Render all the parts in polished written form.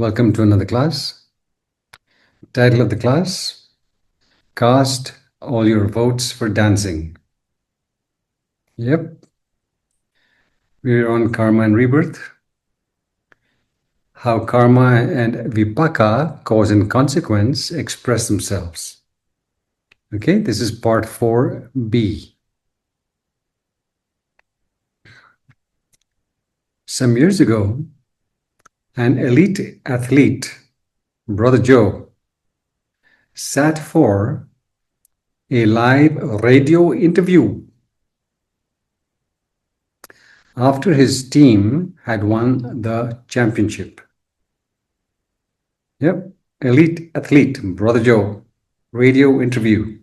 welcome to another class. Title of the class, Cast All Your Votes for Dancing. Yep. We're on Karma and Rebirth. How Karma and Vipaka, cause and consequence, express themselves. Okay, this is part 4b. Some years ago, an elite athlete, Brother Joe, sat for a live radio interview after his team had won the championship. Yep, elite athlete, Brother Joe, radio interview.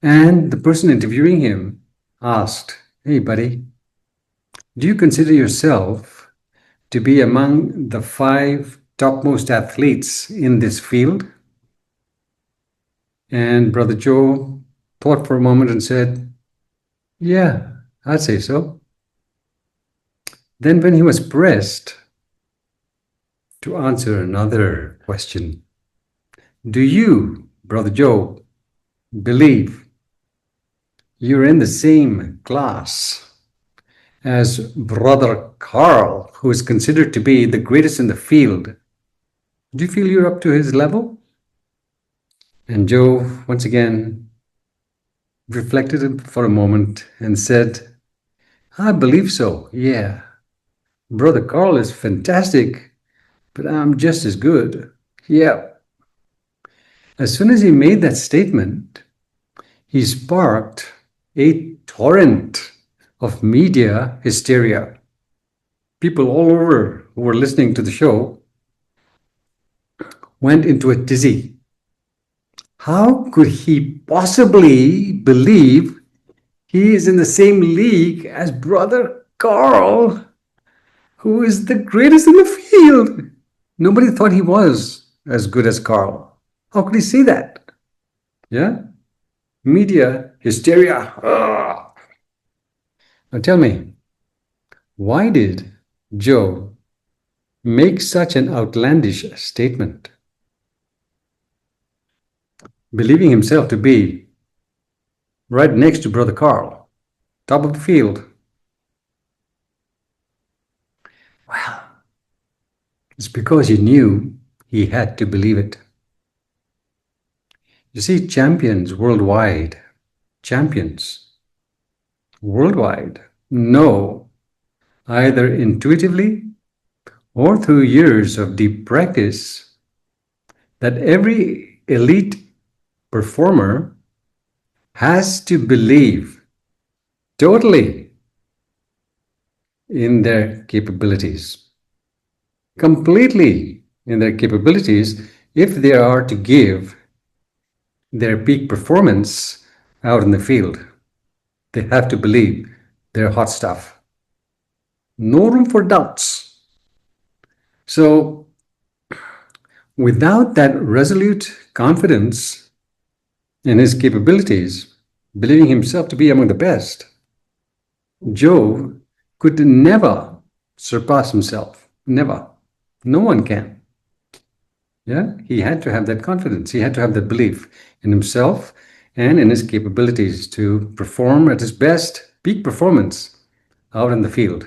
And the person interviewing him asked, "Hey, buddy, do you consider yourself to be among the 5 topmost athletes in this field?" And Brother Joe thought for a moment and said, "Yeah, I'd say so." Then when he was pressed to answer another question, "Do you, Brother Joe, believe you're in the same class as Brother Carl, who is considered to be the greatest in the field? Do you feel you're up to his level?" And Joe, once again, reflected for a moment and said, "I believe so, yeah. Brother Carl is fantastic, but I'm just as good. Yeah." As soon as he made that statement, he sparked a torrent of media hysteria. People all over who were listening to the show went into a tizzy. How could he possibly believe he is in the same league as Brother Carl, who is the greatest in the field? Nobody thought he was as good as Carl. How could he say that? Yeah? Media hysteria. Ugh. Now tell me, why did Joe make such an outlandish statement? Believing himself to be right next to Brother Carl, top of the field. Well, it's because he knew he had to believe it. You see, champions worldwide know, either intuitively or through years of deep practice, that every elite performer has to believe totally in their capabilities, completely in their capabilities, if they are to give their peak performance out in the field. They have to believe they're hot stuff. No room for doubts. So, without that resolute confidence in his capabilities, believing himself to be among the best, Joe could never surpass himself. Never. No one can. Yeah, he had to have that confidence. He had to have that belief in himself and in his capabilities to perform at his best, peak performance out in the field.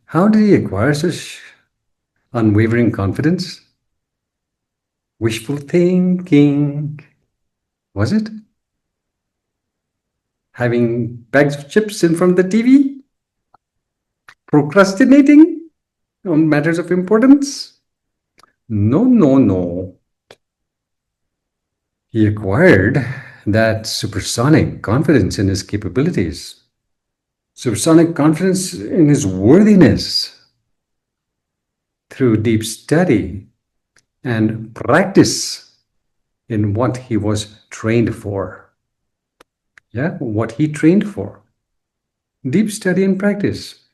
How did he acquire such unwavering confidence? Wishful thinking, was it? Having bags of chips in front of the TV? Procrastinating on matters of importance? No, no, no. He acquired that supersonic confidence in his capabilities, supersonic confidence in his worthiness through deep study and practice in what he was trained for. Yeah, what he trained for. Deep study and practice.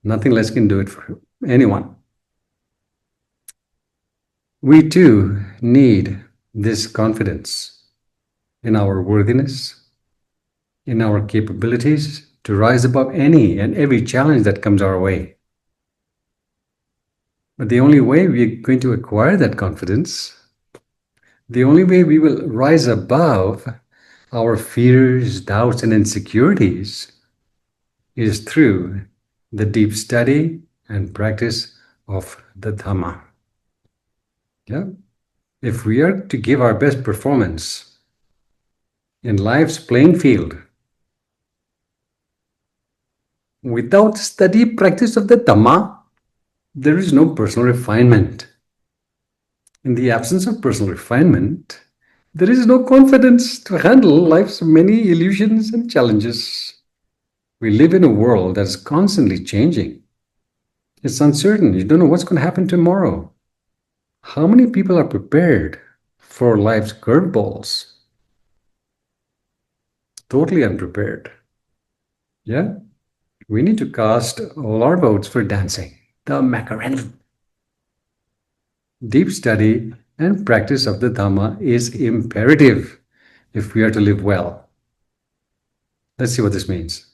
Nothing less can do it for anyone. We too need this confidence in our worthiness, in our capabilities to rise above any and every challenge that comes our way. But the only way we're going to acquire that confidence, the only way we will rise above our fears, doubts, and insecurities is through the deep study and practice of the Dhamma. Yeah? If we are to give our best performance in life's playing field, without study practice of the Dhamma, there is no personal refinement. In the absence of personal refinement, there is no confidence to handle life's many illusions and challenges. We live in a world that is constantly changing. It's uncertain. You don't know what's going to happen tomorrow. How many people are prepared for life's curveballs? Totally unprepared. Yeah? We need to cast all our votes for dancing, the Macarena. Deep study and practice of the Dhamma is imperative if we are to live well. Let's see what this means.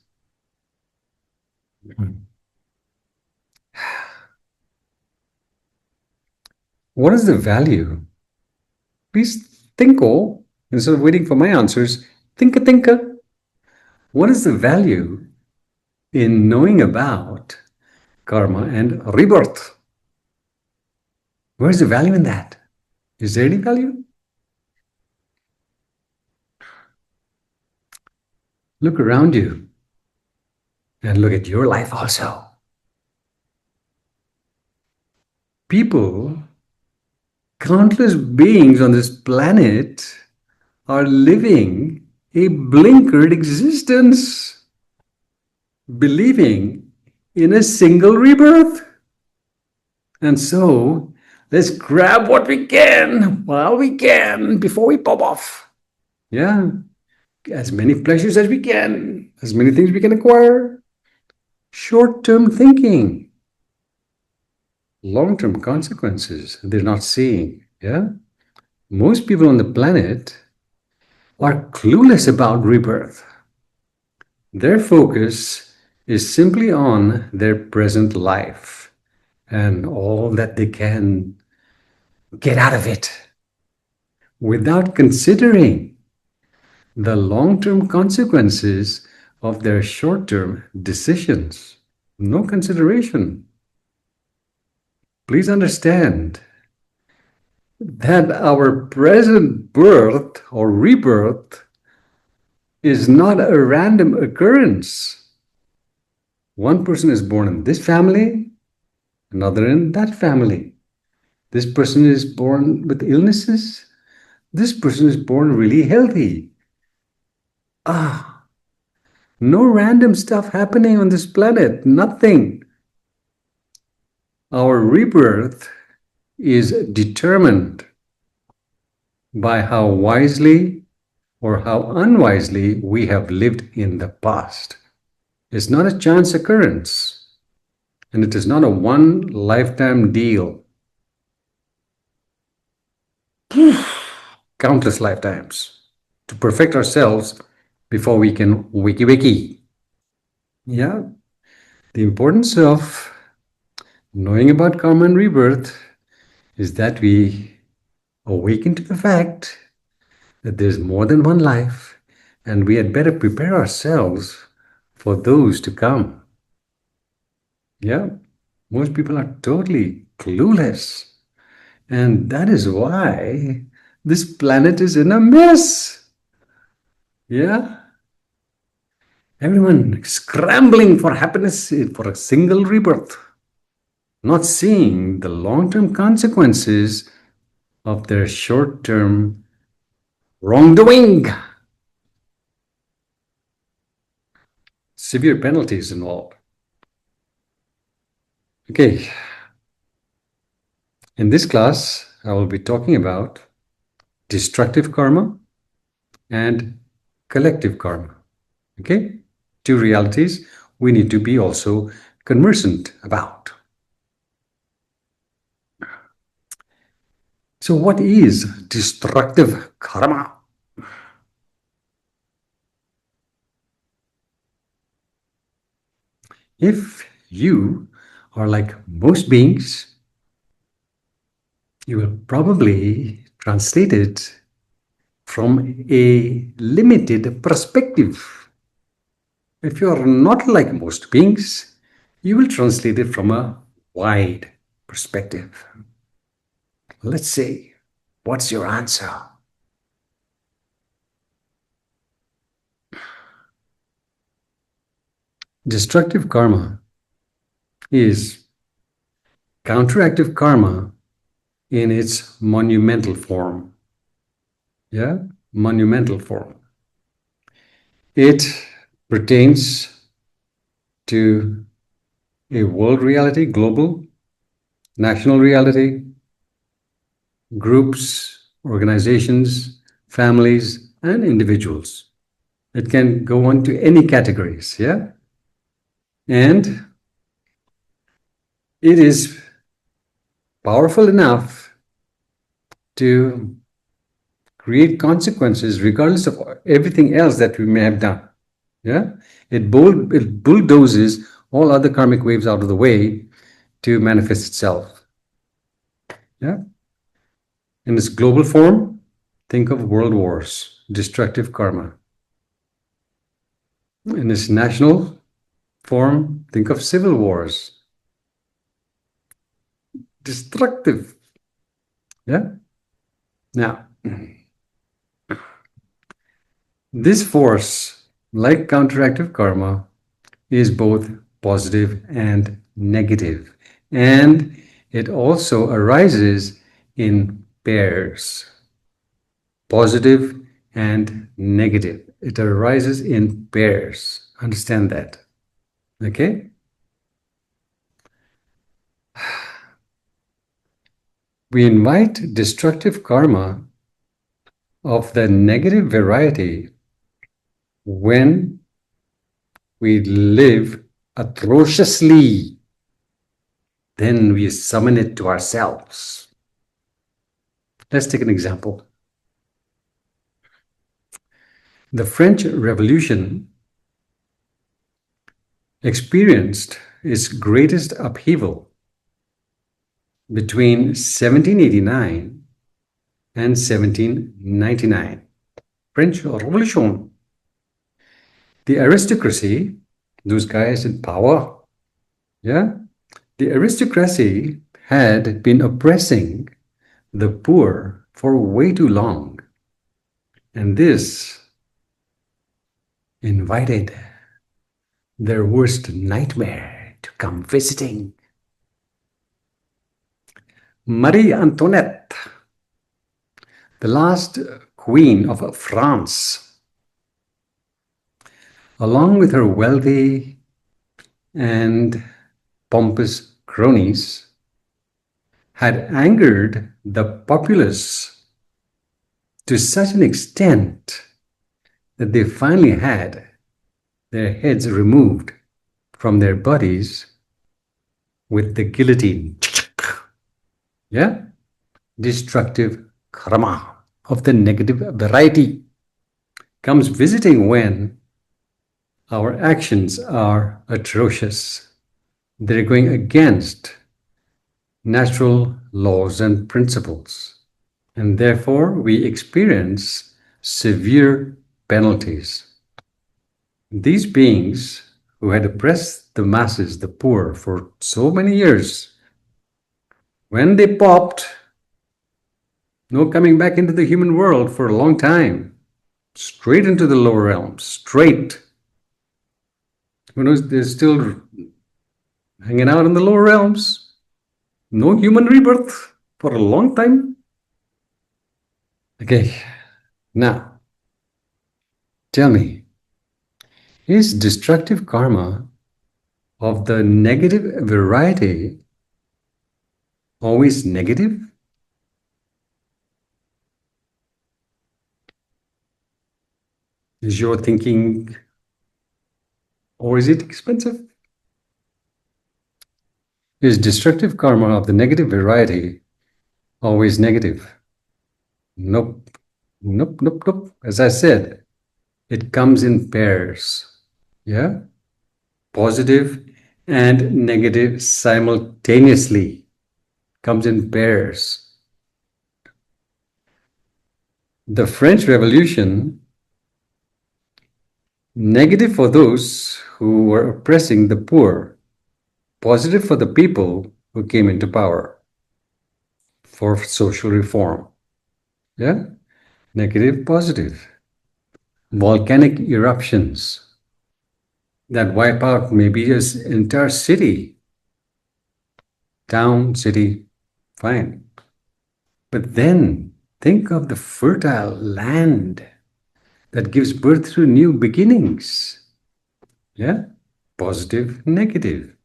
What is the value? Please think, instead of waiting for my answers, think. What is the value in knowing about karma and rebirth? Where's the value in that? Is there any value? Look around you and look at your life also. People, countless beings on this planet are living a blinkered existence, believing in a single rebirth. And so, let's grab what we can while we can before we pop off. Yeah, as many pleasures as we can, as many things we can acquire. Short-term thinking. Long-term consequences they're not seeing. Yeah, most people on the planet are clueless about rebirth. Their focus is simply on their present life and all that they can get out of it without considering the long-term consequences of their short-term decisions. No consideration. Please understand that our present birth or rebirth is not a random occurrence. One person is born in this family, another in that family. This person is born with illnesses. This person is born really healthy. No random stuff happening on this planet, nothing. Our rebirth is determined by how wisely or how unwisely we have lived in the past. It's not a chance occurrence, and it is not a one lifetime deal. Countless lifetimes to perfect ourselves before we can wiki. Yeah, the importance of knowing about karma and rebirth is that we awaken to the fact that there's more than one life, and we had better prepare ourselves for those to come. Yeah, most people are totally clueless, and that is why this planet is in a mess. Yeah, everyone scrambling for happiness for a single rebirth, not seeing the long-term consequences of their short-term wrongdoing. Severe penalties involved. Okay, in this class, I will be talking about destructive karma and collective karma. Okay, two realities we need to be also conversant about. So what is destructive karma? If you are like most beings, You will probably translate it from a limited perspective. If you are not like most beings, you will translate it from a wide perspective. Let's see, what's your answer? Destructive karma is counteractive karma in its monumental form. Yeah, monumental form. It pertains to a world reality, global, national reality, groups, organizations, families, and individuals. It can go on to any categories, yeah? And it is powerful enough to create consequences regardless of everything else that we may have done. Yeah? It bulldozes all other karmic waves out of the way to manifest itself. Yeah? In its global form, think of world wars, destructive karma. In its national form, think of civil wars, destructive. Yeah? Now, this force, like counteractive karma, is both positive and negative. And it also arises in pairs, positive and negative. It arises in pairs. Understand that. Okay? We invite destructive karma of the negative variety when we live atrociously. Then we summon it to ourselves. Let's take an example. The French Revolution experienced its greatest upheaval between 1789 and 1799. French Revolution. The aristocracy, those guys in power, yeah, the aristocracy had been oppressing the poor for way too long. And this invited their worst nightmare to come visiting. Marie Antoinette, the last queen of France, along with her wealthy and pompous cronies, had angered the populace to such an extent that they finally had their heads removed from their bodies with the guillotine. Yeah? Destructive karma of the negative variety comes visiting when our actions are atrocious. They're going against natural laws and principles, and therefore we experience severe penalties. These beings who had oppressed the masses, the poor, for so many years, when they popped, no coming back into the human world for a long time, straight into the lower realms, straight. Who knows, they're still hanging out in the lower realms. No human rebirth for a long time. Okay, now, tell me, is destructive karma of the negative variety always negative? Is your thinking, or is it expensive? Is destructive karma of the negative variety always negative? Nope. Nope, nope, nope. As I said, it comes in pairs. Yeah? Positive and negative simultaneously. Comes in pairs. The French Revolution, negative for those who were oppressing the poor, positive for the people who came into power for social reform. Yeah? Negative, positive. Volcanic eruptions that wipe out maybe an entire city, town, city, fine. But then think of the fertile land that gives birth to new beginnings. Yeah? Positive, negative.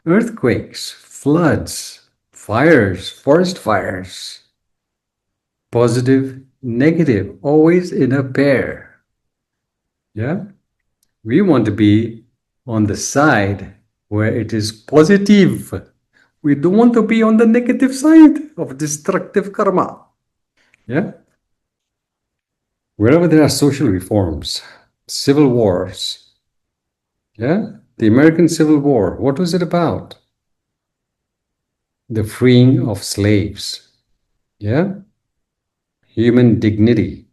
Earthquakes, floods, fires, forest fires. Positive, negative, always in a pair. Yeah? We want to be on the side where it is positive. We don't want to be on the negative side of destructive karma. Yeah? Wherever there are social reforms, civil wars, yeah? The American Civil War, what was it about? The freeing of slaves, yeah? Human dignity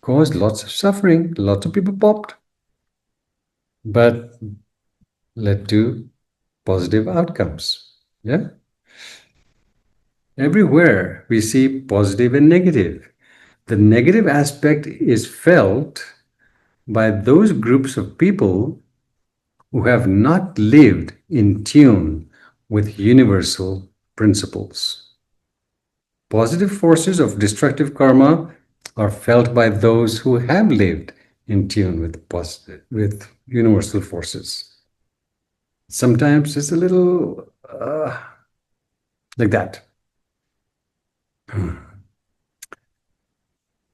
caused lots of suffering, lots of people popped, but led to positive outcomes, yeah? Everywhere we see positive and negative. The negative aspect is felt by those groups of people who have not lived in tune with universal principles. Positive forces of destructive karma are felt by those who have lived in tune with universal forces. Sometimes it's a little like that.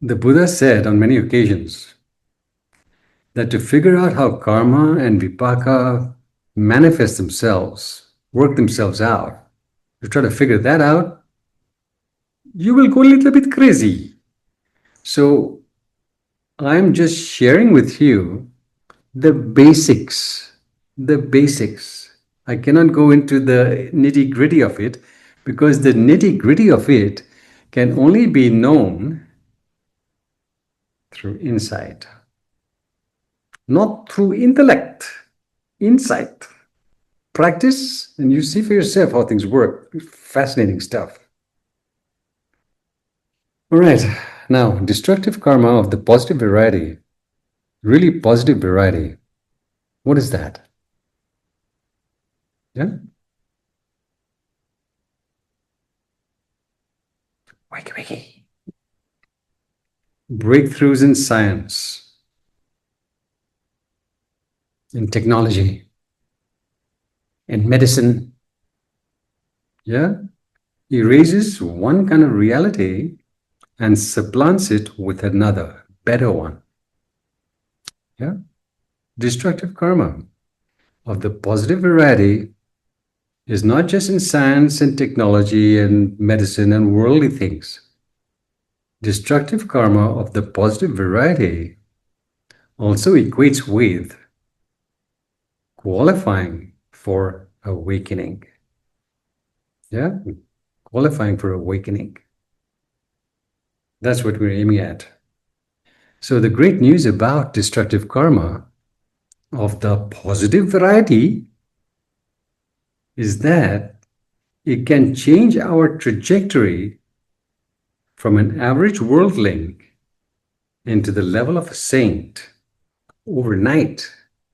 The Buddha said on many occasions that to figure out how karma and vipaka manifest themselves, work themselves out, to try to figure that out, you will go a little bit crazy. So I'm just sharing with you the basics. The basics. I cannot go into the nitty gritty of it because the nitty gritty of it can only be known through insight, not through intellect. Insight. Practice and you see for yourself how things work. Fascinating stuff. All right. Now, destructive karma of the positive variety, really positive variety. What is that? Yeah? Wiki wiki. Breakthroughs in science, in technology, in medicine. Yeah? Erases one kind of reality and supplants it with another, better one. Yeah? Destructive karma of the positive variety is not just in science and technology and medicine and worldly things. Destructive karma of the positive variety also equates with qualifying for awakening. Yeah, qualifying for awakening. That's what we're aiming at. So the great news about destructive karma of the positive variety is that it can change our trajectory from an average worldling into the level of a saint overnight,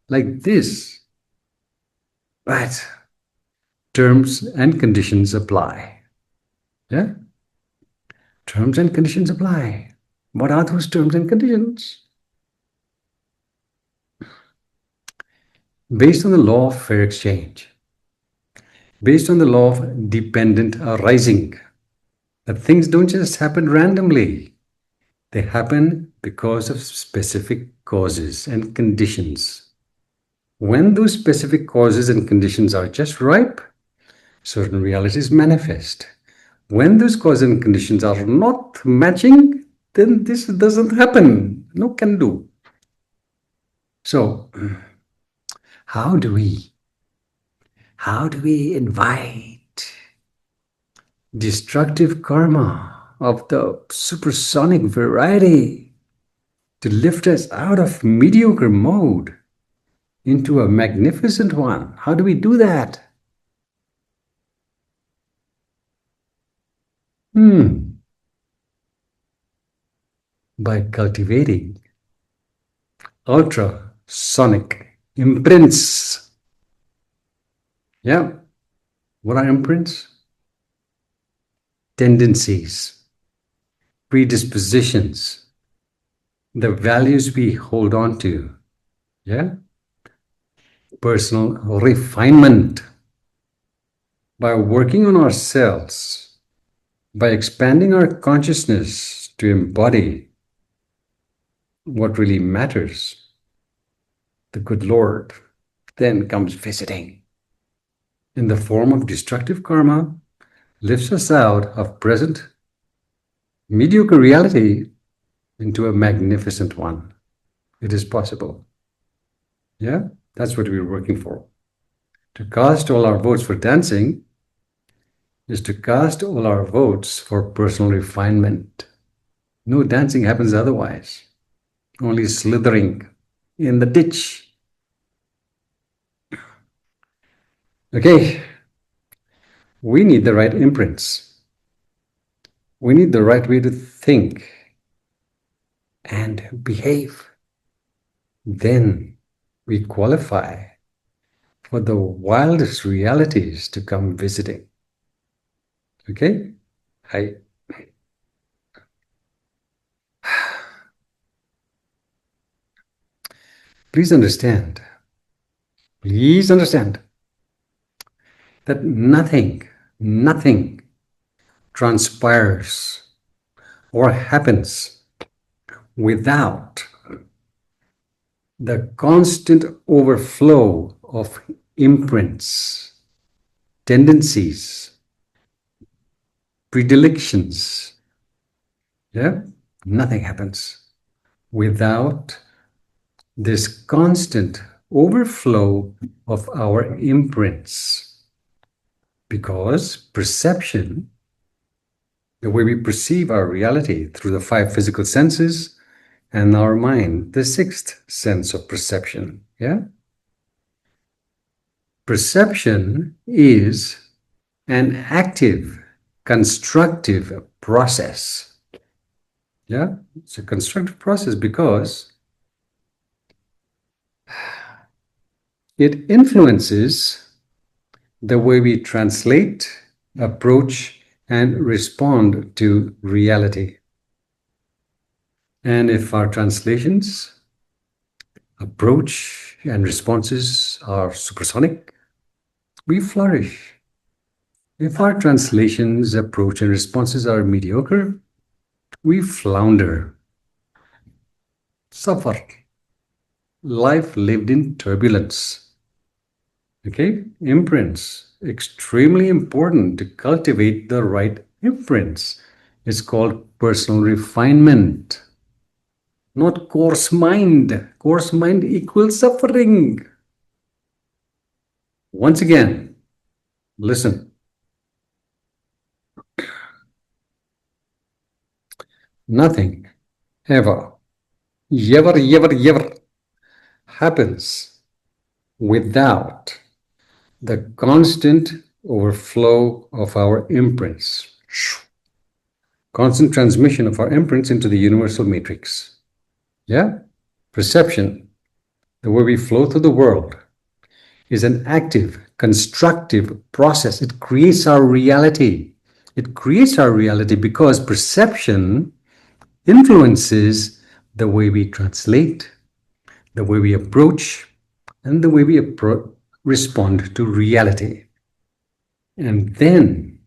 like this. But terms and conditions apply. Yeah? Terms and conditions apply. What are those terms and conditions? Based on the law of fair exchange, based on the law of dependent arising, that things don't just happen randomly. They happen because of specific causes and conditions. When those specific causes and conditions are just ripe, certain realities manifest. When those causes and conditions are not matching, then this doesn't happen. No can do. So, how do we invite destructive karma of the supersonic variety to lift us out of mediocre mode into a magnificent one. How do we do that? By cultivating ultrasonic imprints. Yeah. What are imprints? Tendencies, predispositions, the values we hold on to. Yeah. Personal refinement. By working on ourselves, by expanding our consciousness to embody what really matters, the good Lord then comes visiting in the form of destructive karma, lifts us out of present mediocre reality into a magnificent one. It is possible. Yeah, that's what we're working for. To cast all our votes for dancing is to cast all our votes for personal refinement. No dancing happens otherwise. Only slithering in the ditch. Okay, we need the right imprints. We need the right way to think and behave. Then we qualify for the wildest realities to come visiting. Okay? Please understand that nothing transpires or happens without the constant overflow of imprints, tendencies, predilections. Yeah? Nothing happens without this constant overflow of our imprints. Because perception, the way we perceive our reality through the 5 physical senses, and our mind, the 6th sense of perception. Yeah? Perception is an active, constructive process. Yeah? It's a constructive process because it influences the way we translate, approach, and respond to reality. And if our translations, approach, and responses are supersonic, we flourish. If our translations, approach, and responses are mediocre, we flounder, suffer. Life lived in turbulence. Okay? Imprints. Extremely important to cultivate the right imprints. It's called personal refinement. Not coarse mind. Coarse mind equals suffering. Once again, listen. Nothing ever happens without the constant overflow of our imprints. Constant transmission of our imprints into the universal matrix. Yeah? Perception, the way we flow through the world, is an active, constructive process. It creates our reality. It creates our reality because perception influences the way we translate, the way we approach, and the way we respond to reality. And then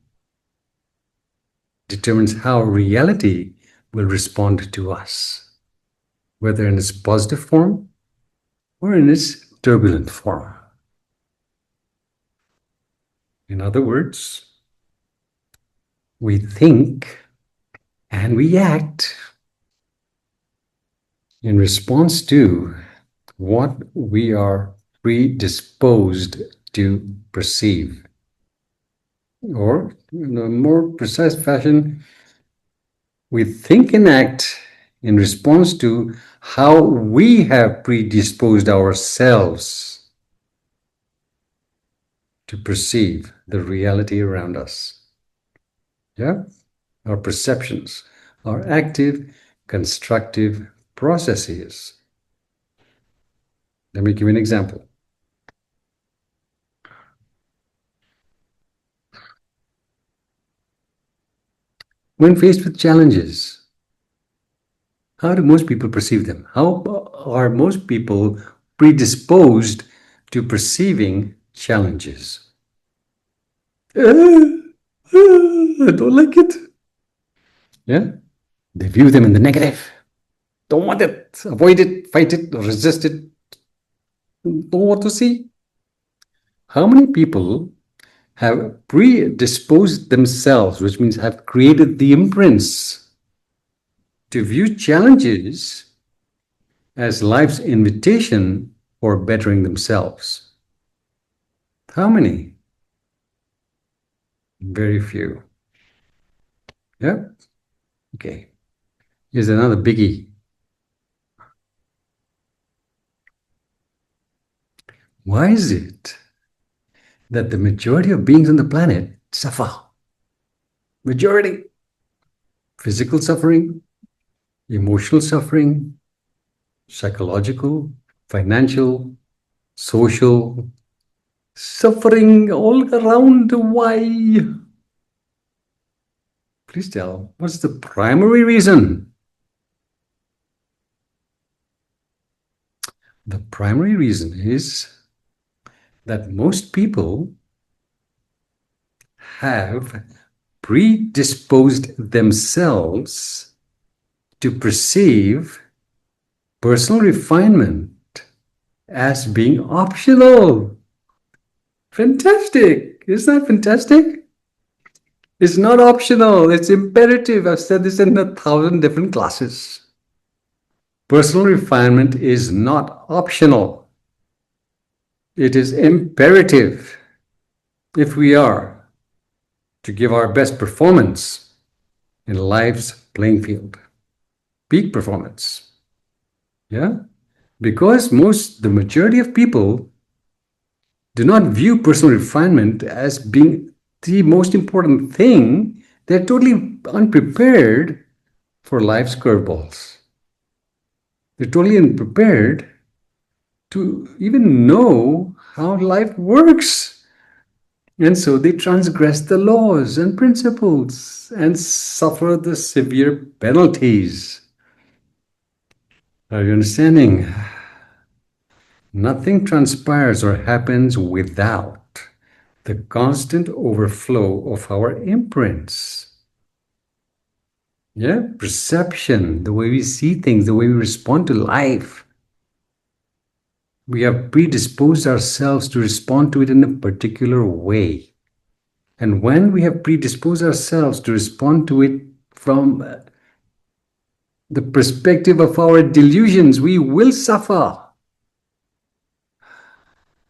determines how reality will respond to us, whether in its positive form or in its turbulent form. In other words, we think and we act in response to what we are predisposed to perceive. Or, in a more precise fashion, We think and act in response to how we have predisposed ourselves to perceive the reality around us. Yeah? Our perceptions, our active, constructive processes. Let me give you an example. When faced with challenges, how do most people perceive them? How are most people predisposed to perceiving challenges? I don't like it. Yeah? They view them in the negative. Don't want it. Avoid it, fight it, resist it. Don't want to see. How many people have predisposed themselves, which means have created the imprints to view challenges as life's invitation for bettering themselves? How many? Very few. Yeah? Okay. Here's another biggie. Why is it that the majority of beings on the planet suffer? Majority. Physical suffering, emotional suffering, psychological, financial, social, suffering all around. Why? Please tell, what's the primary reason? The primary reason is that most people have predisposed themselves to perceive personal refinement as being optional. Fantastic! Isn't that fantastic? It's not optional, it's imperative. I've said this in 1,000 different classes. Personal refinement is not optional. It is imperative if we are to give our best performance in life's playing field. Peak performance. Yeah? Because the majority of people do not view personal refinement as being the most important thing. They're totally unprepared for life's curveballs. They're totally unprepared to even know how life works. And so they transgress the laws and principles and suffer the severe penalties. Are you understanding? Nothing transpires or happens without the constant overflow of our imprints. Yeah, perception, the way we see things, the way we respond to life. We have predisposed ourselves to respond to it in a particular way. And when we have predisposed ourselves to respond to it from the perspective of our delusions, we will suffer.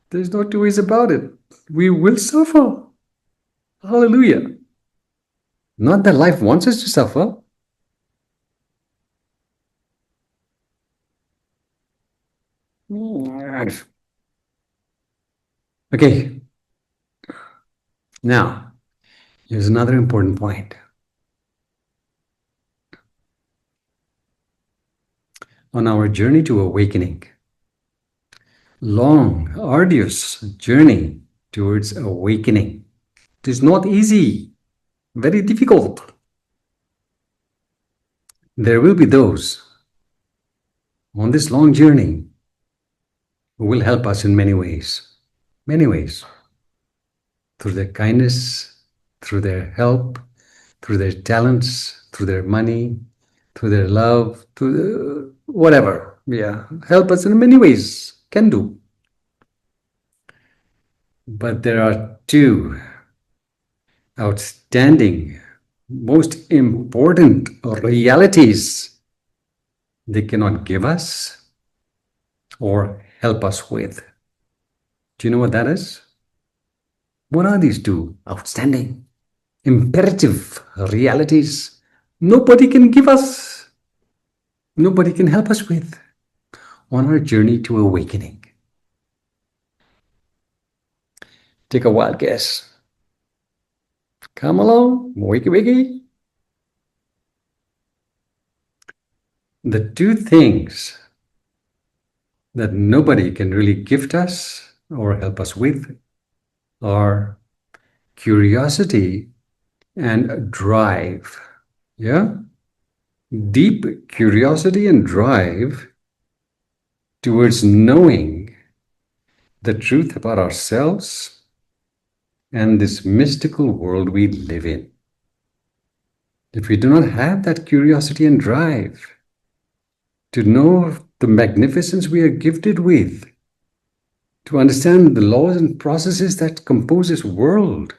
There's no two ways about it. We will suffer. Hallelujah. Not that life wants us to suffer. Okay. Now, here's another important point. On our journey to awakening, long, arduous journey towards awakening. It is not easy, very difficult. There will be those on this long journey who will help us in many ways. Many ways. Through their kindness, through their help, through their talents, through their money, through their love, through whatever. Yeah, help us in many ways. Can do. But there are two outstanding, most important realities they cannot give us or help us with. Do you know what that is? What are these two outstanding, imperative realities? nobody can give us, nobody can help us with on our journey to awakening. Take a wild guess. Come along, wakey wakey. The two things that nobody can really gift us or help us with are curiosity and drive. Yeah? Deep curiosity and drive towards knowing the truth about ourselves and this mystical world we live in. If we do not have that curiosity and drive to know the magnificence we are gifted with, to understand the laws and processes that compose this world,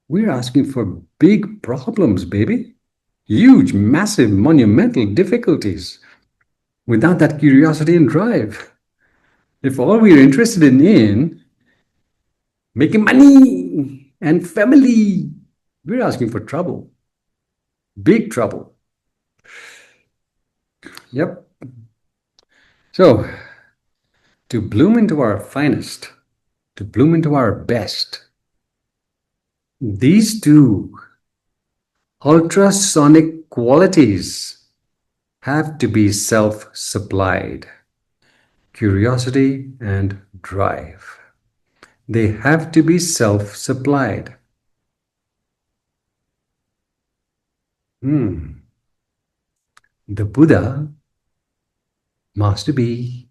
we're asking for big problems, baby. Huge, massive, monumental difficulties without that curiosity and drive. If all we're interested in making money and family, we're asking for trouble. Big trouble. Yep. So, to bloom into our finest, to bloom into our best, these two ultrasonic qualities have to be self-supplied. Curiosity and drive. They have to be self-supplied. The Buddha, Master B,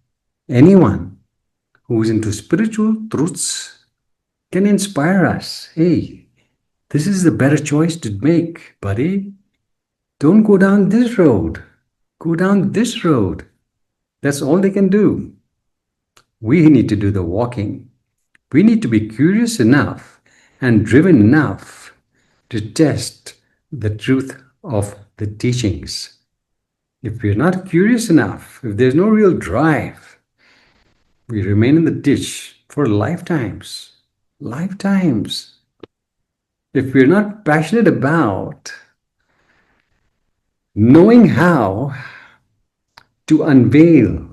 anyone who's into spiritual truths can inspire us. Hey, this is the better choice to make, buddy. Don't go down this road. Go down this road. That's all they can do. We need to do the walking. We need to be curious enough and driven enough to test the truth of the teachings. If we're not curious enough, if there's no real drive, we remain in the ditch for lifetimes. Lifetimes. If we're not passionate about knowing how to unveil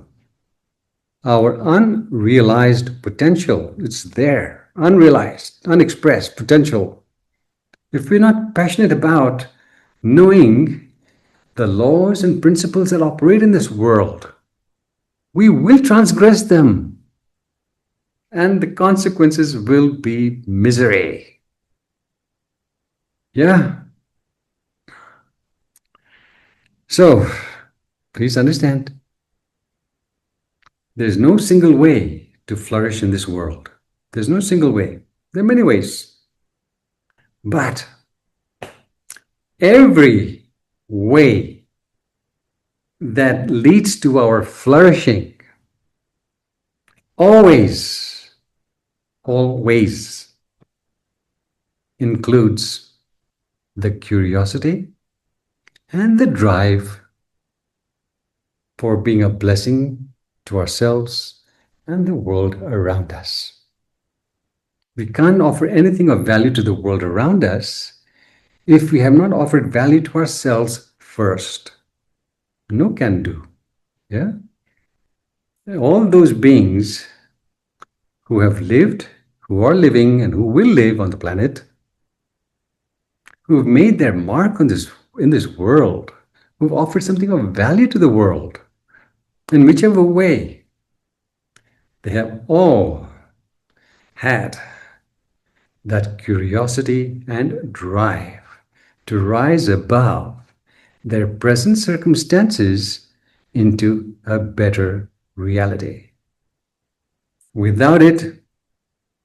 our unrealized potential, it's there, unrealized, unexpressed potential. If we're not passionate about knowing the laws and principles that operate in this world, we will transgress them, and the consequences will be misery. Yeah. So, please understand, there's no single way to flourish in this world. There's no single way. There are many ways. But every way that leads to our flourishing always includes the curiosity and the drive for being a blessing to ourselves and the world around us. We can't offer anything of value to the world around us if we have not offered value to ourselves first. No can do. Yeah? All those beings who have lived, who are living, and who will live on the planet, who have made their mark on in this world, who've offered something of value to the world, in whichever way, they have all had that curiosity and drive to rise above their present circumstances into a better reality. Without it,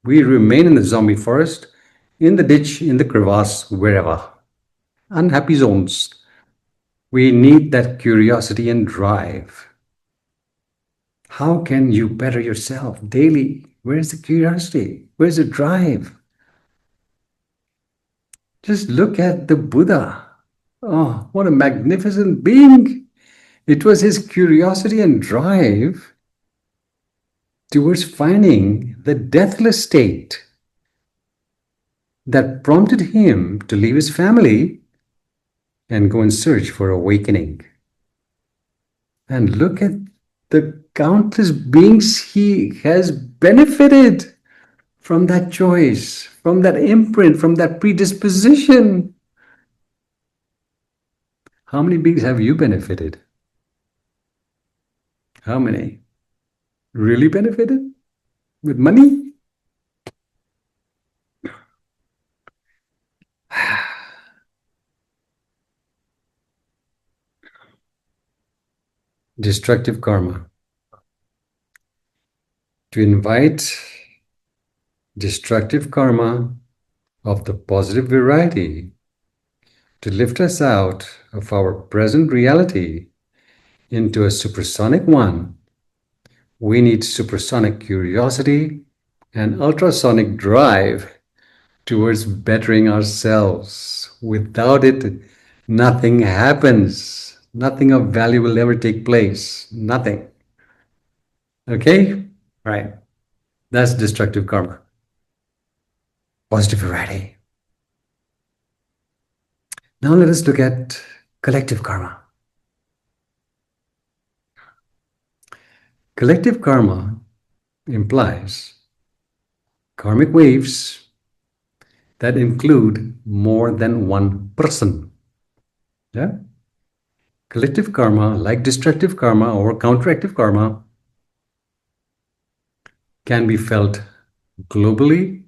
we remain in the zombie forest, in the ditch, in the crevasse, wherever. Unhappy zones. We need that curiosity and drive. How can you better yourself daily? Where's the curiosity? Where's the drive? Just look at the Buddha. Oh, what a magnificent being. It was his curiosity and drive towards finding the deathless state that prompted him to leave his family and go and search for awakening. And look at the countless beings he has benefited from that choice, from that imprint, from that predisposition. How many beings have you benefited? How many? Really benefited? With money? Destructive karma. To invite destructive karma of the positive variety to lift us out of our present reality into a supersonic one, we need supersonic curiosity and ultrasonic drive towards bettering ourselves. Without it, nothing happens. Nothing of value will ever take place. Nothing. Okay? Right. That's destructive karma. Positive variety. Now let us look at collective karma. Collective karma implies karmic waves that include more than one person. Yeah? Collective karma, like destructive karma or counteractive karma, can be felt globally.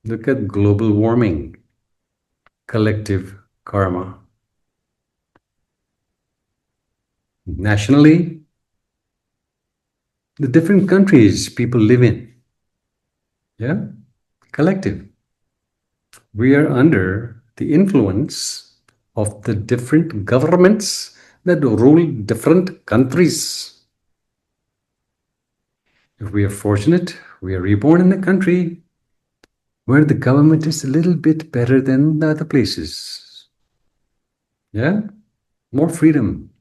Look at global warming, collective karma. Nationally, the different countries people live in. Yeah? Collective. We are under the influence of the different governments that rule different countries. If we are fortunate, we are reborn in a country where the government is a little bit better than the other places. Yeah? More freedom.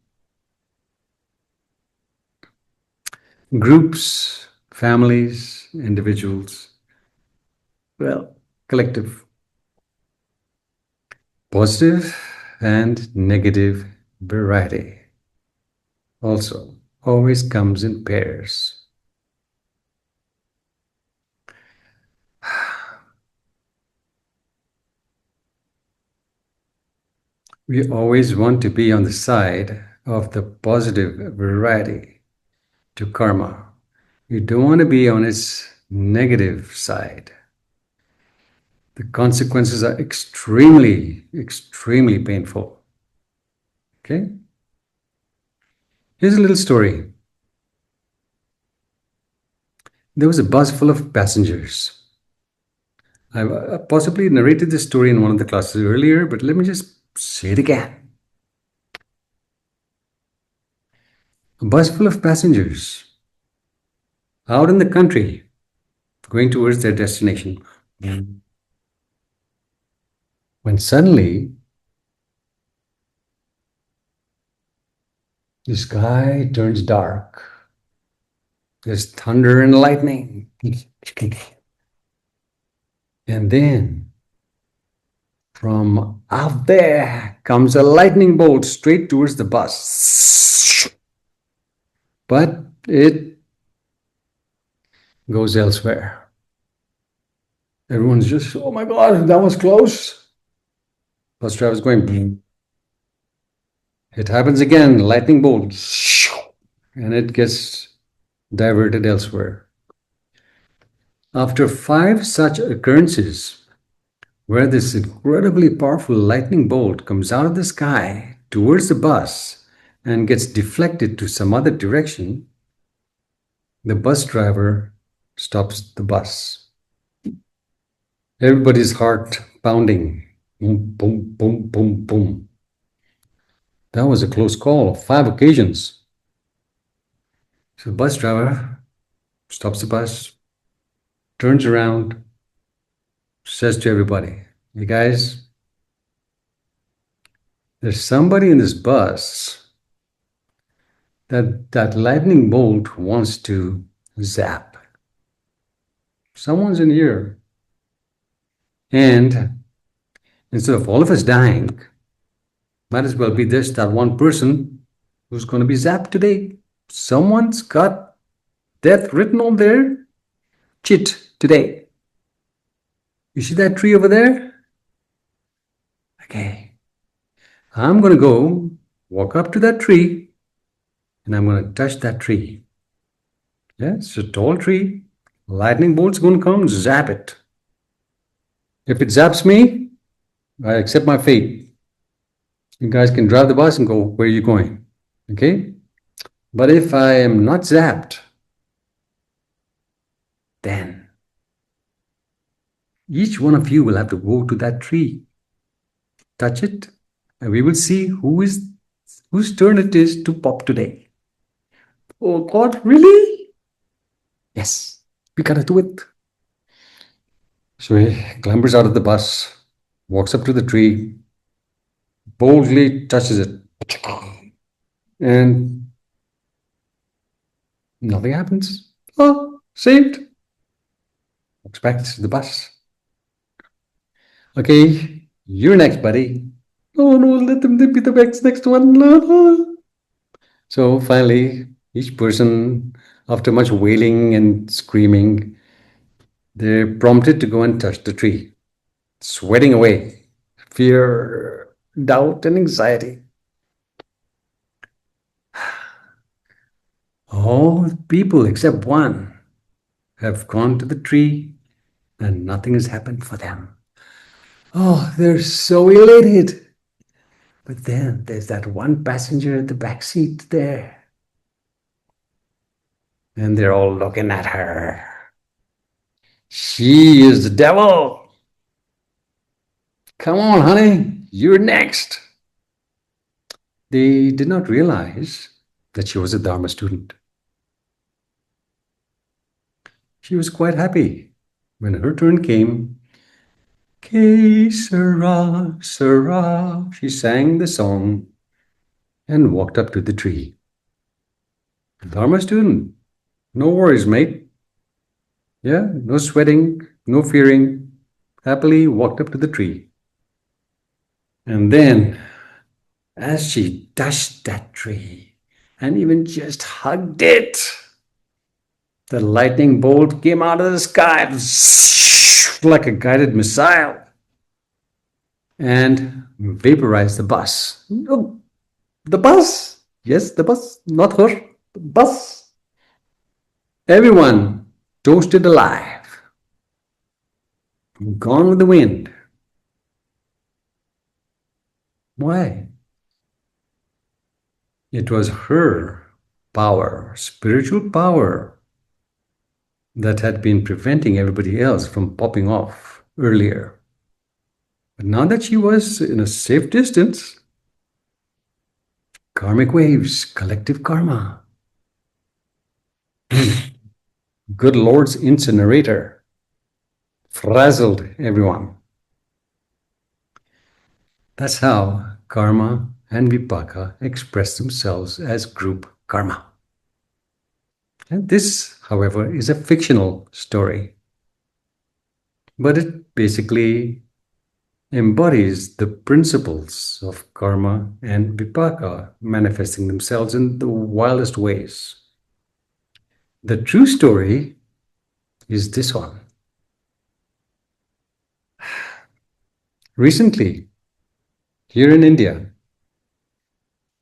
Groups, families, individuals. Well, collective. Positive and negative variety also always comes in pairs. We always want to be on the side of the positive variety to karma. We don't want to be on its negative side. The consequences are extremely, extremely painful. Okay? Here's a little story. There was a bus full of passengers. I possibly narrated this story in one of the classes earlier, but let me just say it again. A bus full of passengers out in the country going towards their destination. When suddenly the sky turns dark. There's thunder and lightning. And then from out there comes a lightning bolt straight towards the bus. But it goes elsewhere. Everyone's just, oh my God, that was close. Bus driver's going, it happens again, lightning bolt, and it gets diverted elsewhere. After 5 such occurrences, where this incredibly powerful lightning bolt comes out of the sky towards the bus and gets deflected to some other direction, the bus driver stops the bus. Everybody's heart pounding. Boom, boom, boom, boom, boom. That was a close call, 5 occasions. So the bus driver stops the bus, turns around, says to everybody, you guys, there's somebody in this bus that lightning bolt wants to zap. Someone's in here. And Instead of all of us dying, might as well be this that one person who's going to be zapped today. Someone's got death written on their chit today. You see that tree over there? Okay. I'm going to go walk up to that tree and I'm going to touch that tree. Yeah, it's a tall tree. Lightning bolt's going to come, zap it. If it zaps me, I accept my fate. You guys can drive the bus and go, where are you going? Okay? But if I am not zapped, then each one of you will have to go to that tree, touch it, and we will see whose turn it is to pop today. Oh God, really? Yes, we gotta do it. So he clambers out of the bus, walks up to the tree, boldly touches it, and nothing happens. Oh, saved. Walks back to the bus. Okay, you're next, buddy. Oh no, let them be the next one. No. So finally, each person, after much wailing and screaming, they're prompted to go and touch the tree, sweating away fear, doubt, and anxiety. All people except one have gone to the tree and nothing has happened for them. Oh, they're so elated. But then there's that one passenger in the back seat there. And they're all looking at her. She is the devil. Come on, honey, you're next. They did not realize that she was a Dharma student. She was quite happy when her turn came. Que sera, sera, she sang the song and walked up to the tree. Dharma student, no worries, mate. Yeah, no sweating, no fearing. Happily walked up to the tree. And then, as she touched that tree and even just hugged it, the lightning bolt came out of the sky like a guided missile and vaporized the bus. Oh, the bus! Yes, the bus, not her. The bus. Everyone toasted alive. Gone with the wind. Why? It was her power, spiritual power, that had been preventing everybody else from popping off earlier. But now that she was in a safe distance, karmic waves, collective karma, good Lord's incinerator, frazzled everyone. That's how karma and vipaka express themselves as group karma. And this, however, is a fictional story, but it basically embodies the principles of karma and vipaka manifesting themselves in the wildest ways. The true story is this one. Recently, here in India,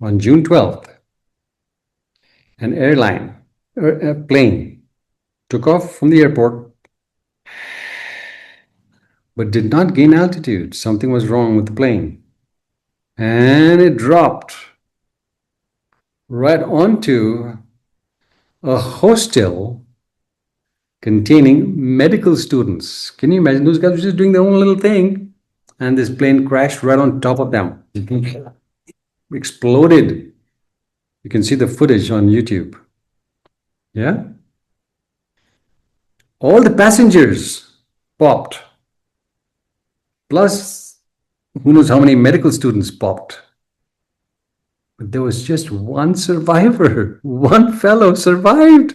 on June 12th, a plane took off from the airport but did not gain altitude. Something was wrong with the plane. And it dropped right onto a hostel containing medical students. Can you imagine? Those guys were just doing their own little thing, and this plane crashed right on top of them. Exploded. You can see the footage on YouTube. Yeah? All the passengers popped. Plus, who knows how many medical students popped. But there was just one survivor. One fellow survived.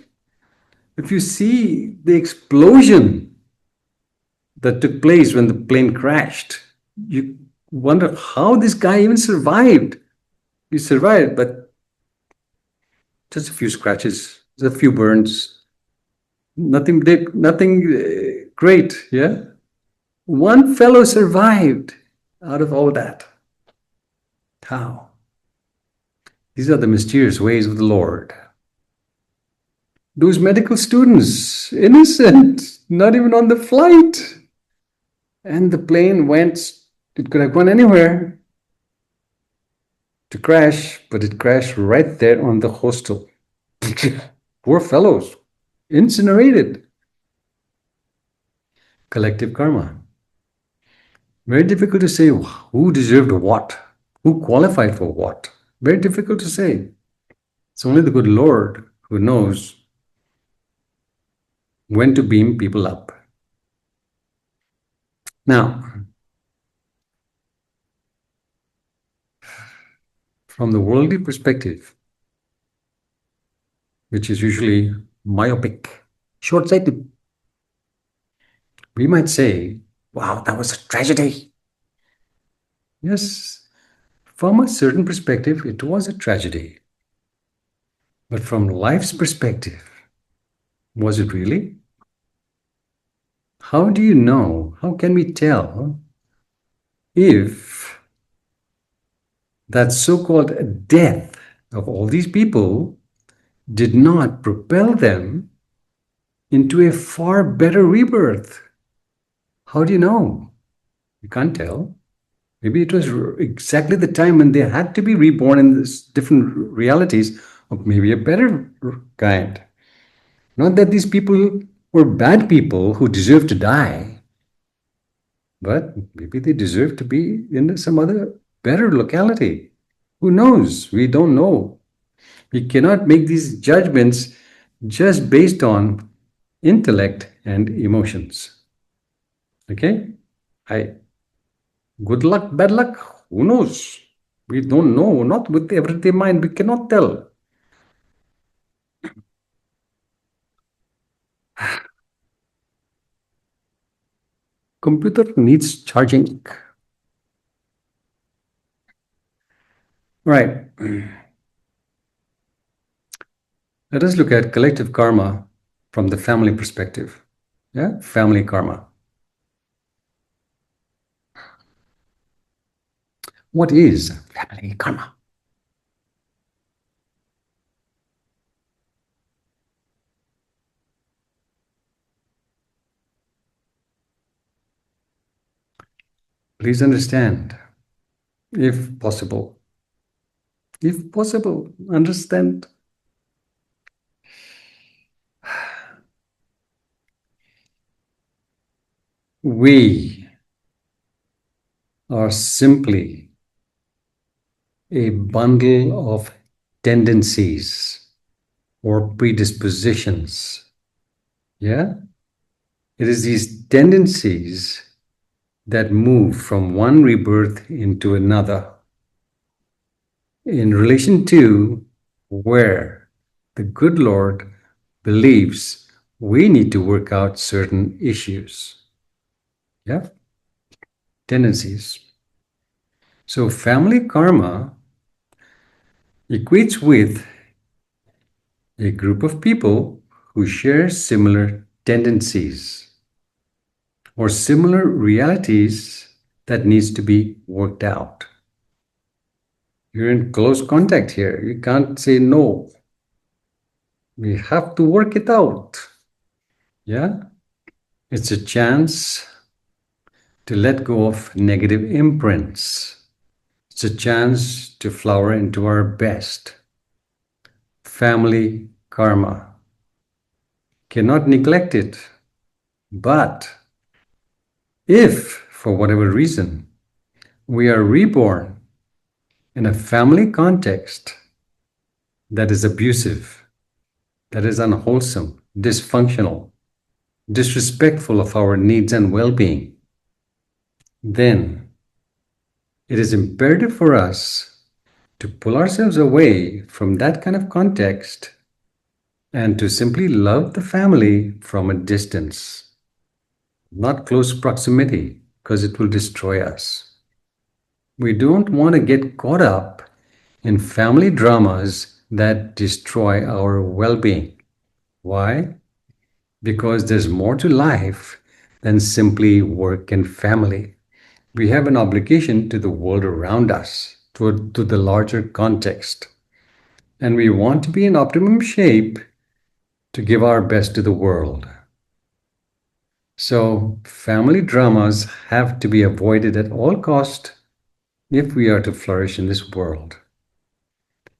If you see the explosion that took place when the plane crashed, You wonder how this guy even survived. He survived, but just a few scratches, just a few burns. Nothing big, nothing great, yeah? One fellow survived out of all that. How? These are the mysterious ways of the Lord. Those medical students, innocent, not even on the flight. And the plane went, it could have gone anywhere to crash, but it crashed right there on the hostel. Poor fellows, incinerated. Collective karma. Very difficult to say who deserved what, who qualified for what. Very difficult to say. It's only the good Lord who knows when to beam people up. Now, from the worldly perspective, which is usually myopic, short-sighted, we might say, wow, that was a tragedy. Yes, from a certain perspective, it was a tragedy. But from life's perspective, was it really? How do you know? How can we tell if that so-called death of all these people did not propel them into a far better rebirth? How do you know? You can't tell. Maybe it was exactly the time when they had to be reborn in this different realities of maybe a better kind. Not that these people were bad people who deserve to die, but maybe they deserve to be in some other better locality. Who knows? We don't know. We cannot make these judgments just based on intellect and emotions. Okay? I Good luck, bad luck, who knows? We don't know, not with everyday mind, we cannot tell. Computer needs charging. Right. Let us look at collective karma from the family perspective. Yeah, family karma. What is family karma? Please understand, if possible, understand. We are simply a bundle of tendencies or predispositions. Yeah? It is these tendencies that move from one rebirth into another in relation to where the good Lord believes we need to work out certain issues. Yeah? Tendencies. So family karma equates with a group of people who share similar tendencies or similar realities that needs to be worked out. You're in close contact here. You can't say no. We have to work it out. Yeah? It's a chance to let go of negative imprints. It's a chance to flower into our best. Family karma. Cannot neglect it. But if, for whatever reason, we are reborn in a family context that is abusive, that is unwholesome, dysfunctional, disrespectful of our needs and well-being, then it is imperative for us to pull ourselves away from that kind of context and to simply love the family from a distance, not close proximity. because it will destroy us. We don't want to get caught up in family dramas that destroy our well-being. Why? Because there's more to life than simply work and family. We have an obligation to the world around us, to the larger context. And we want to be in optimum shape to give our best to the world. So family dramas have to be avoided at all cost if we are to flourish in this world.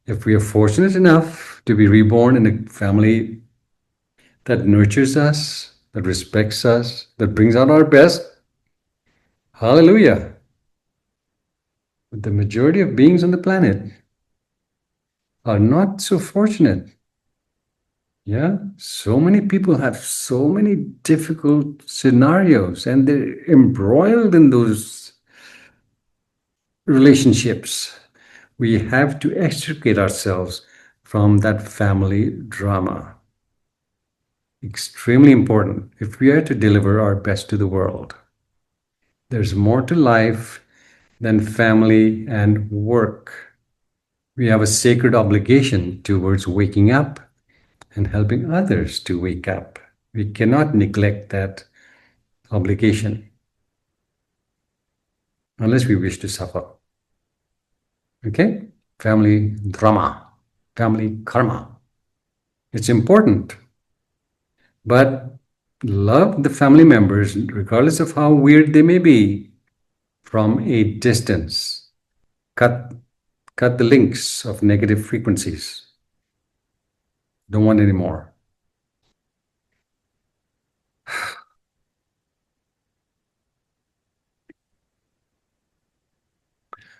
If we are fortunate enough to be reborn in a family that nurtures us, that respects us, that brings out our best, hallelujah. But the majority of beings on the planet are not so fortunate. Yeah, so many people have so many difficult scenarios and they're embroiled in those relationships. We have to extricate ourselves from that family drama. Extremely important if we are to deliver our best to the world. There's more to life than family and work. We have a sacred obligation towards waking up and helping others to wake up. We cannot neglect that obligation unless we wish to suffer. Okay? Family drama, family karma. It's important. But love the family members, regardless of how weird they may be, from a distance. Cut the links of negative frequencies. Don't want any more.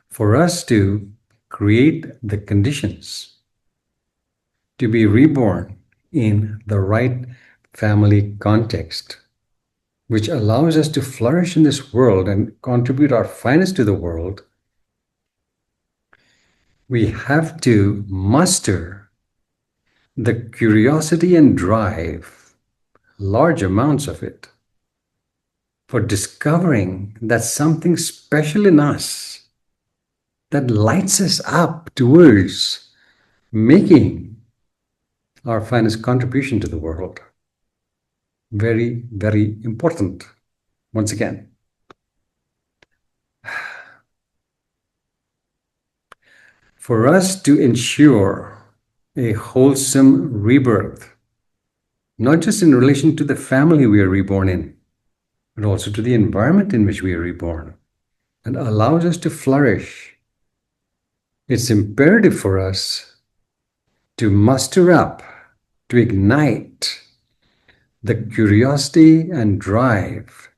For us to create the conditions to be reborn in the right family context, which allows us to flourish in this world and contribute our finest to the world, we have to muster the curiosity and drive, large amounts of it, for discovering that something special in us that lights us up towards making our finest contribution to the world. Very, very important. Once again, for us to ensure a wholesome rebirth, not just in relation to the family we are reborn in, but also to the environment in which we are reborn, and allows us to flourish, it's imperative for us to muster up, to ignite the curiosity and drive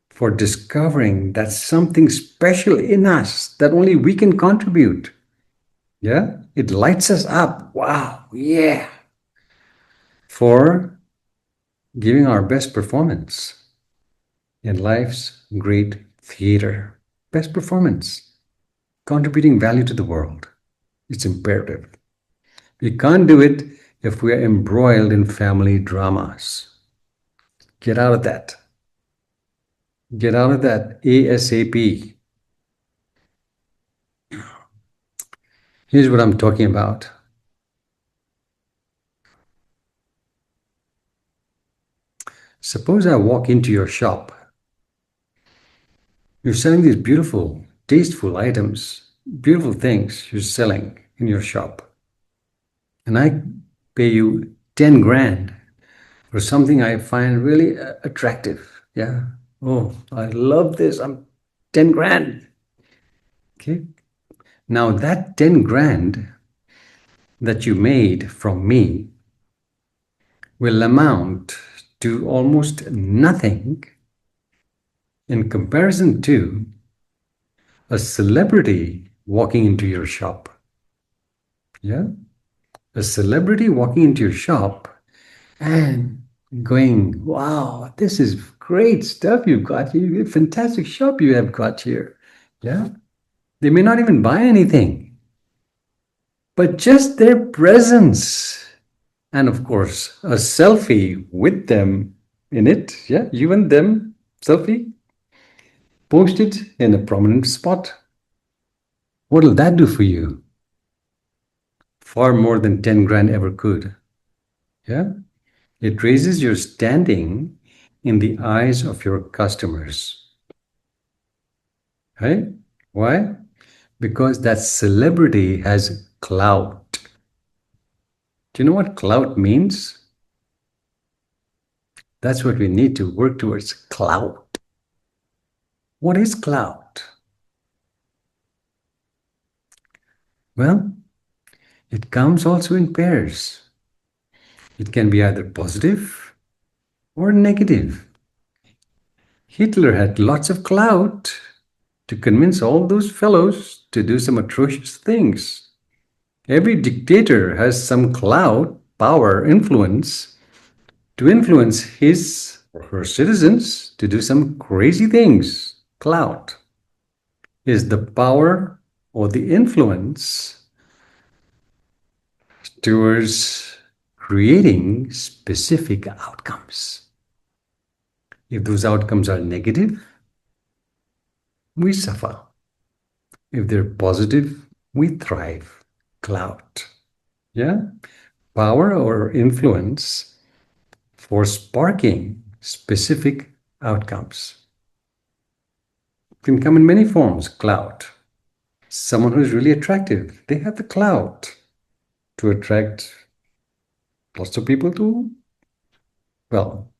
for discovering that something special in us that only we can contribute. Yeah, it lights us up. Wow, yeah. For giving our best performance in life's great theater. Best performance, contributing value to the world. It's imperative. We can't do it if we are embroiled in family dramas. Get out of that. Get out of that ASAP. Here's what I'm talking about. Suppose I walk into your shop. You're selling these beautiful, tasteful items, beautiful things you're selling in your shop. And I pay you 10 grand for something I find really attractive. Yeah. Oh, I love this. I'm 10 grand. Okay. Now that 10 grand that you made from me will amount to almost nothing in comparison to a celebrity walking into your shop. Yeah? A celebrity walking into your shop and going, wow, this is great stuff you've got here. Fantastic shop you have got here. Yeah? They may not even buy anything, but just their presence. And of course, a selfie with them in it. Yeah, you and them, selfie. Post it in a prominent spot. What'll that do for you? Far more than 10 grand ever could. Yeah? It raises your standing in the eyes of your customers. Right? Why? Because that celebrity has clout. Do you know what clout means? That's what we need to work towards, clout. What is clout? Well, it comes also in pairs. It can be either positive or negative. Hitler had lots of clout to convince all those fellows to do some atrocious things. Every dictator has some clout, power, influence to influence his or her citizens to do some crazy things. Clout is the power or the influence towards creating specific outcomes. If those outcomes are negative, we suffer. If they're positive, we thrive. Clout. Yeah? Power or influence for sparking specific outcomes. It can come in many forms. Clout. Someone who's really attractive, they have the clout to attract lots of people to, well,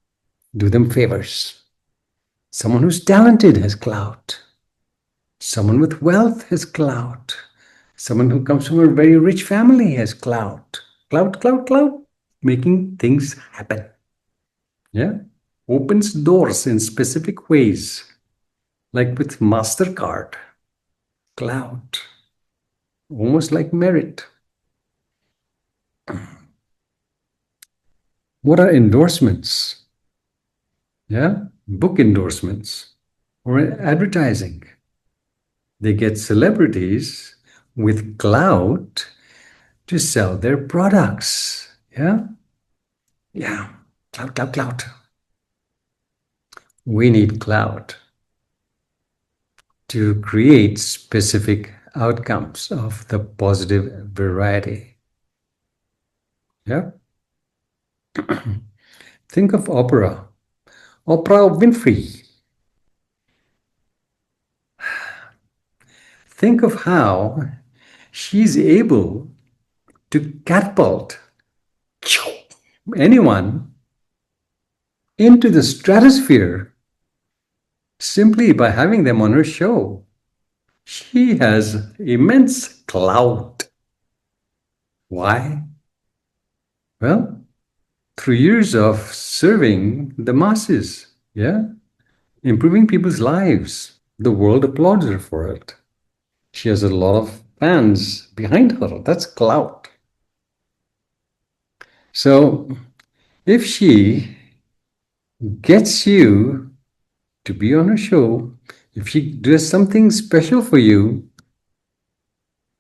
do them favors. Someone who's talented has clout. Someone with wealth has clout. Someone who comes from a very rich family has clout. Clout, clout, clout, making things happen. Yeah? Opens doors in specific ways, like with MasterCard. Clout. Almost like merit. What are endorsements? Yeah? Book endorsements or advertising. They get celebrities with clout to sell their products. Yeah? Yeah. Clout, clout, clout. We need clout to create specific outcomes of the positive variety. Yeah? Think of Oprah. Oprah Winfrey. Think of how she's able to catapult anyone into the stratosphere simply by having them on her show. She has immense clout. Why? Well, through years of serving the masses, yeah, improving people's lives. The world applauds her for it. She has a lot of fans behind her. That's clout. So if she gets you to be on her show, if she does something special for you,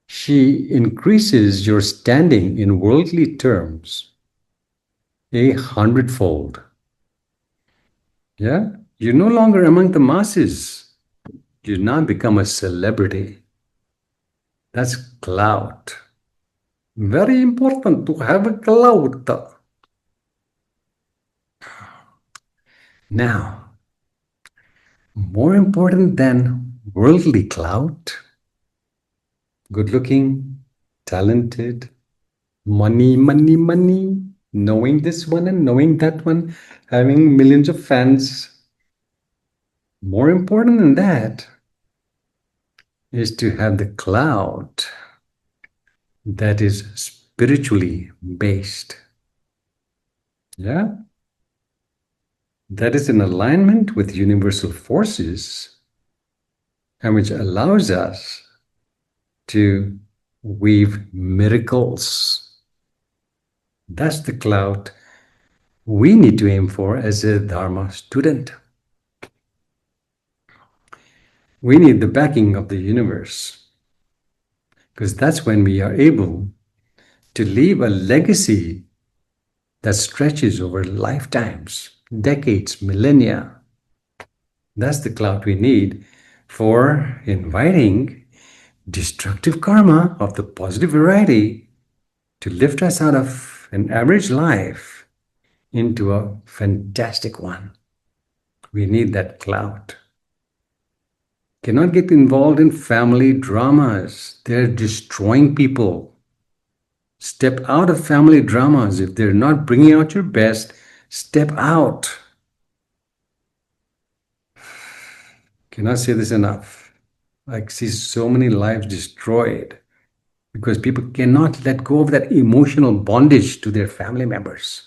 she increases your standing in worldly terms 100-fold. Yeah? You're no longer among the masses. You now become a celebrity. That's clout. Very important to have a clout. Now, more important than worldly clout, good looking, talented, money, money, money, knowing this one and knowing that one, having millions of fans. More important than that is to have the clout that is spiritually based. Yeah? That is in alignment with universal forces and which allows us to weave miracles. That's the clout we need to aim for as a Dharma student. We need the backing of the universe, because that's when we are able to leave a legacy that stretches over lifetimes, decades, millennia. That's the clout we need for inviting destructive karma of the positive variety to lift us out of an average life into a fantastic one. We need that clout. Cannot get involved in family dramas. They're destroying people. Step out of family dramas. If they're not bringing out your best, step out. Cannot say this enough. I see so many lives destroyed because people cannot let go of that emotional bondage to their family members.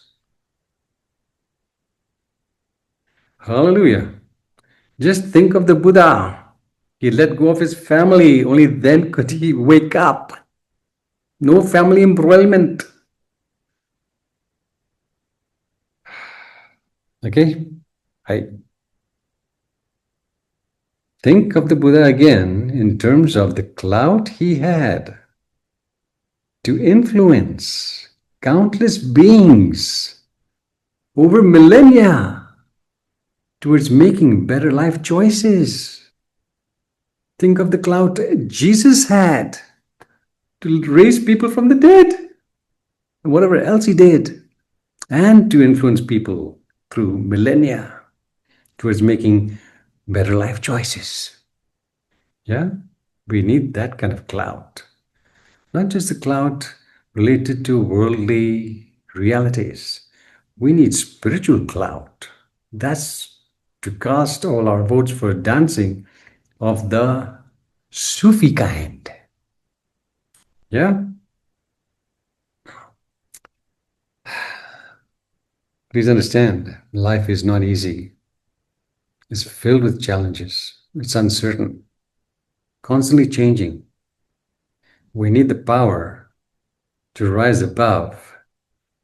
Hallelujah. Just think of the Buddha. He let go of his family. Only then could he wake up. No family embroilment. Okay? I think of the Buddha again in terms of the clout he had to influence countless beings over millennia towards making better life choices. Think of the clout Jesus had to raise people from the dead and whatever else he did, and to influence people through millennia towards making better life choices. Yeah, we need that kind of clout. Not just the clout related to worldly realities. We need spiritual clout. That's to cast all our votes for dancing of the Sufi kind. Yeah? Please understand, life is not easy. It's filled with challenges. It's uncertain, constantly changing. We need the power to rise above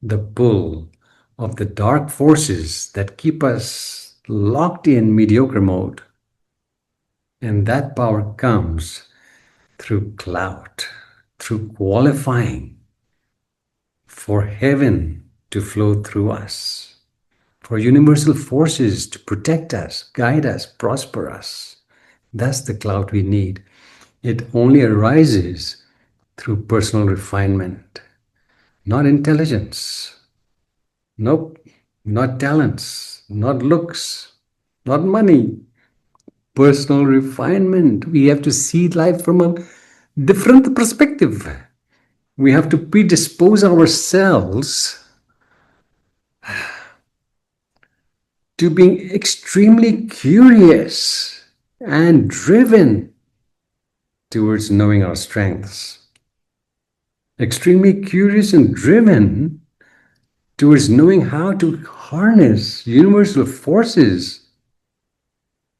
the pull of the dark forces that keep us locked in mediocre mode. And that power comes through clout, through qualifying for heaven to flow through us, for universal forces to protect us, guide us, prosper us. That's the clout we need. It only arises through personal refinement, not intelligence. Nope, not talents, not looks, not money. Personal refinement. We have to see life from a different perspective. We have to predispose ourselves to being extremely curious and driven towards knowing our strengths. Extremely curious and driven towards knowing how to harness universal forces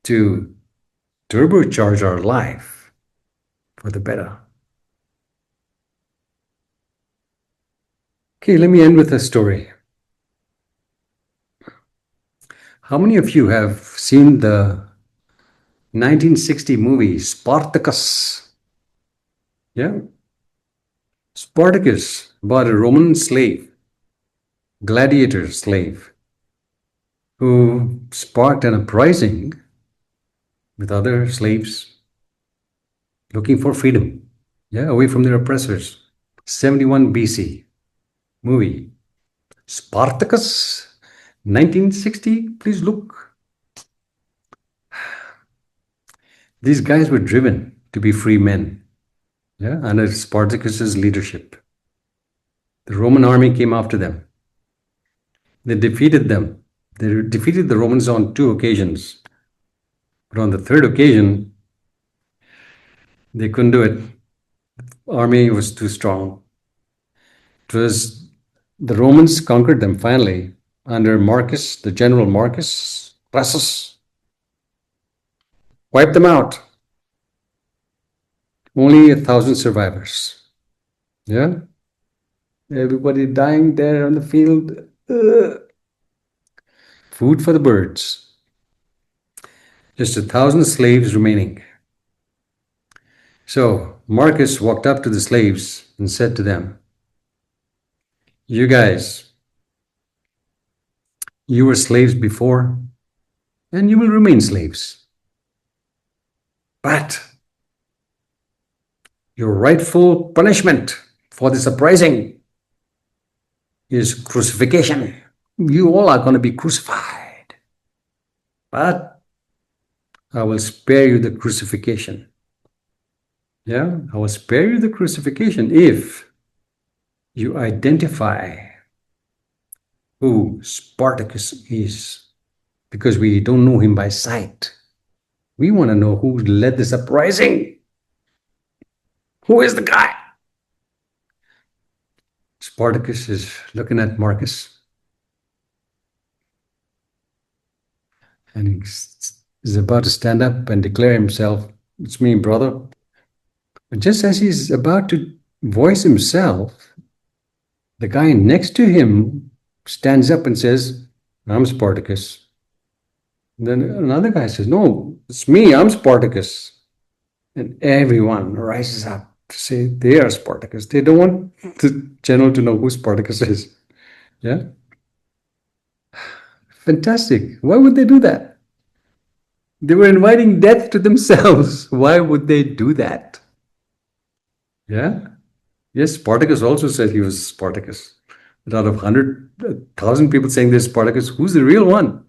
to turbocharge our life for the better. Okay, let me end with a story. How many of you have seen the 1960 movie Spartacus? Yeah? Spartacus, about a Roman slave, gladiator slave, who sparked an uprising with other slaves looking for freedom, yeah, away from their oppressors. 71 BC movie. Spartacus, 1960, please look. These guys were driven to be free men, yeah, under Spartacus's leadership. The Roman army came after them. They defeated them. They defeated the Romans on 2 occasions. But on the 3rd occasion, they couldn't do it. The army was too strong. It was the Romans conquered them finally under Marcus, the general Marcus Crassus. Wiped them out. Only 1,000 survivors. Yeah? Everybody dying there on the field. Food for the birds. Just 1,000 slaves remaining. So Marcus walked up to the slaves and said to them, "You guys, you were slaves before, and you will remain slaves. Your rightful punishment for this uprising is crucifixion. You all are going to be crucified. But I will spare you the crucifixion. Yeah, I will spare you the crucifixion if you identify who Spartacus is, because we don't know him by sight. We want to know who led this uprising. Who is the guy? Spartacus is looking at Marcus, and he's about to stand up and declare himself, "It's me, brother." But just as he's about to voice himself, the guy next to him stands up and says, "I'm Spartacus." And then another guy says, "No, it's me, I'm Spartacus." And everyone rises up to say they are Spartacus. They don't want the general to know who Spartacus is. Yeah? Fantastic. Why would they do that? They were inviting death to themselves. Why would they do that? Yeah? Yes, Spartacus also said he was Spartacus. But out of 100,000 people saying they're Spartacus, who's the real one?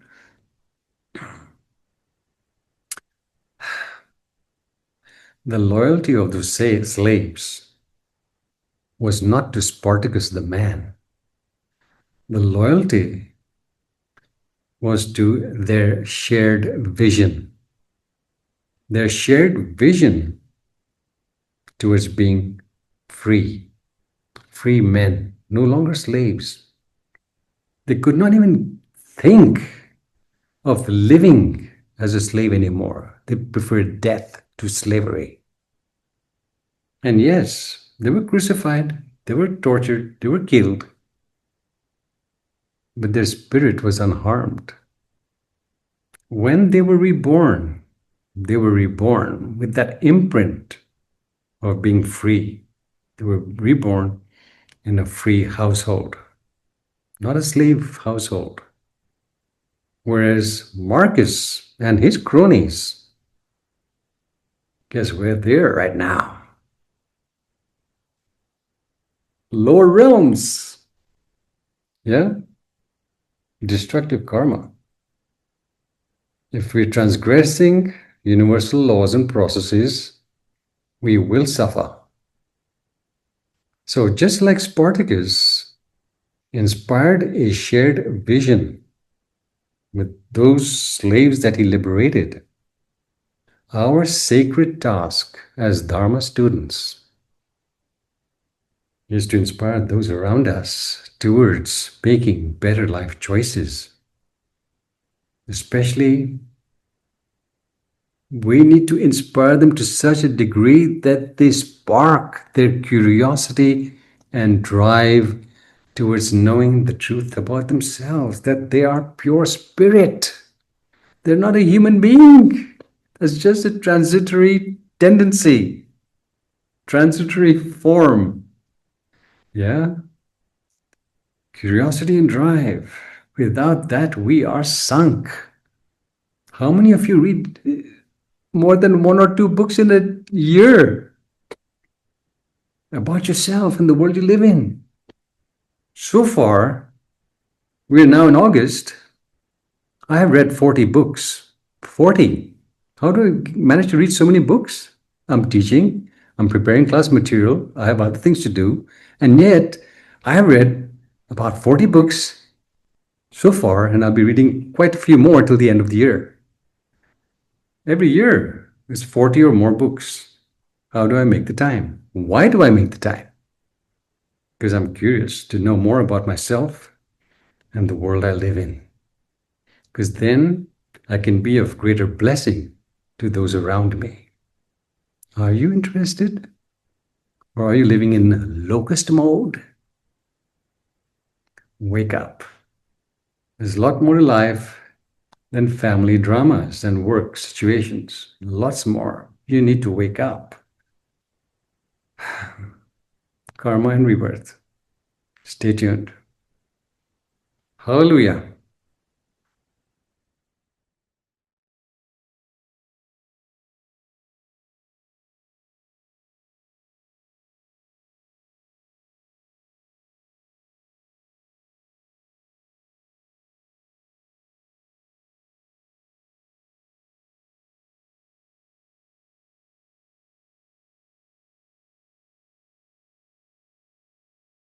The loyalty of those slaves was not to Spartacus the man. The loyalty was to their shared vision. Their shared vision towards being free men, no longer slaves. They could not even think of living as a slave anymore. They preferred death to slavery. And yes, they were crucified, they were tortured, they were killed, but their spirit was unharmed. When they were reborn with that imprint of being free. They were reborn in a free household, not a slave household. Whereas Marcus and his cronies, guess where they're right now? Lower realms. Yeah? Destructive karma. If we're transgressing universal laws and processes, we will suffer. So just like Spartacus inspired a shared vision with those slaves that he liberated, our sacred task as Dharma students is to inspire those around us towards making better life choices. Especially, we need to inspire them to such a degree that they spark their curiosity and drive towards knowing the truth about themselves, that they are pure spirit. They're not a human being. It's just a transitory tendency, transitory form. Yeah? Curiosity and drive. Without that, we are sunk. How many of you read more than 1 or 2 books in a year about yourself and the world you live in? So far, we're now in August. I have read 40 books. 40. How do I manage to read so many books? I'm teaching, I'm preparing class material, I have other things to do, and yet I have read about 40 books so far, and I'll be reading quite a few more till the end of the year. Every year is 40 or more books. How do I make the time? Why do I make the time? Because I'm curious to know more about myself and the world I live in. Because then I can be of greater blessing to those around me. Are you interested? Or are you living in locust mode? Wake up. There's a lot more to life than family dramas and work situations. Lots more. You need to wake up. Karma and rebirth. Stay tuned. Hallelujah.